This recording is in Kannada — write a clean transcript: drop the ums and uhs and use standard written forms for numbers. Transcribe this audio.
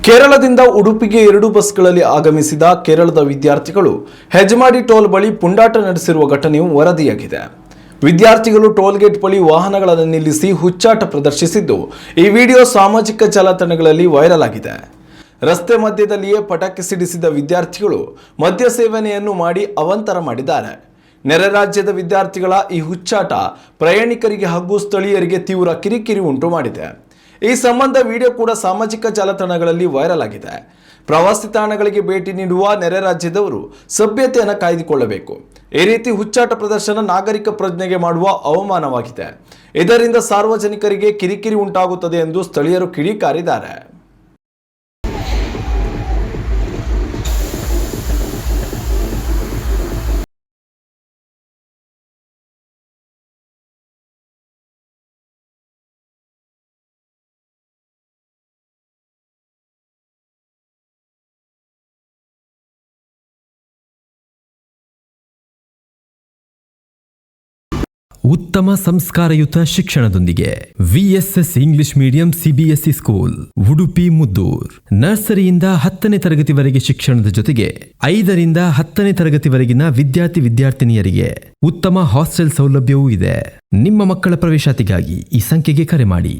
ಕೇರಳದಿಂದ ಉಡುಪಿಗೆ 2 ಬಸ್ಗಳಲ್ಲಿ ಆಗಮಿಸಿದ ಕೇರಳದ ವಿದ್ಯಾರ್ಥಿಗಳು ಹೆಜಮಾಡಿ ಟೋಲ್ ಬಳಿ ಪುಂಡಾಟ ನಡೆಸಿರುವ ಘಟನೆಯು ವರದಿಯಾಗಿದೆ. ವಿದ್ಯಾರ್ಥಿಗಳು ಟೋಲ್ಗೇಟ್ ಬಳಿ ವಾಹನಗಳನ್ನು ನಿಲ್ಲಿಸಿ ಹುಚ್ಚಾಟ ಪ್ರದರ್ಶಿಸಿದ್ದು ಈ ವಿಡಿಯೋ ಸಾಮಾಜಿಕ ಜಾಲತಾಣಗಳಲ್ಲಿ ವೈರಲ್ ಆಗಿದೆ. ರಸ್ತೆ ಮಧ್ಯದಲ್ಲಿಯೇ ಪಟಾಕಿ ಸಿಡಿಸಿದ ವಿದ್ಯಾರ್ಥಿಗಳು ಮದ್ಯ ಸೇವನೆಯನ್ನು ಮಾಡಿ ಅವಾಂತರ ಮಾಡಿದ್ದಾರೆ. ನೆರೆ ರಾಜ್ಯದ ವಿದ್ಯಾರ್ಥಿಗಳ ಈ ಹುಚ್ಚಾಟ ಪ್ರಯಾಣಿಕರಿಗೆ ಹಾಗೂ ಸ್ಥಳೀಯರಿಗೆ ತೀವ್ರ ಕಿರಿಕಿರಿ ಉಂಟು ಮಾಡಿದೆ. ಈ ಸಂಬಂಧ ವಿಡಿಯೋ ಕೂಡ ಸಾಮಾಜಿಕ ಜಾಲತಾಣಗಳಲ್ಲಿ ವೈರಲ್ ಆಗಿದೆ. ಪ್ರವಾಸಿ ತಾಣಗಳಿಗೆ ಭೇಟಿ ನೀಡುವ ನೆರೆ ರಾಜ್ಯದವರು ಸಭ್ಯತೆಯನ್ನು ಕಾಯ್ದುಕೊಳ್ಳಬೇಕು. ಈ ರೀತಿ ಹುಚ್ಚಾಟ ಪ್ರದರ್ಶನ ನಾಗರಿಕ ಪ್ರಜ್ಞೆಗೆ ಮಾಡುವ ಅವಮಾನವಾಗಿದೆ. ಇದರಿಂದ ಸಾರ್ವಜನಿಕರಿಗೆ ಕಿರಿಕಿರಿ ಉಂಟಾಗುತ್ತದೆ ಎಂದು ಸ್ಥಳೀಯರು ಕಿಡಿಕಾರಿದ್ದಾರೆ. ಉತ್ತಮ ಸಂಸ್ಕಾರಯುತ ಶಿಕ್ಷಣದೊಂದಿಗೆ VSS English medium CBSE school Udupi Muddur. ನರ್ಸರಿಯಿಂದ 10ನೇ ತರಗತಿವರೆಗೆ ಶಿಕ್ಷಣದ ಜೊತೆಗೆ 5ರಿಂದ 10ನೇ ತರಗತಿವರೆಗಿನ ವಿದ್ಯಾರ್ಥಿನಿಯರಿಗೆ ಉತ್ತಮ ಹಾಸ್ಟೆಲ್ ಸೌಲಭ್ಯವೂ ಇದೆ. ನಿಮ್ಮ ಮಕ್ಕಳ ಪ್ರವೇಶಾತಿಗಾಗಿ ಈ ಸಂಖ್ಯೆಗೆ ಕರೆ ಮಾಡಿ.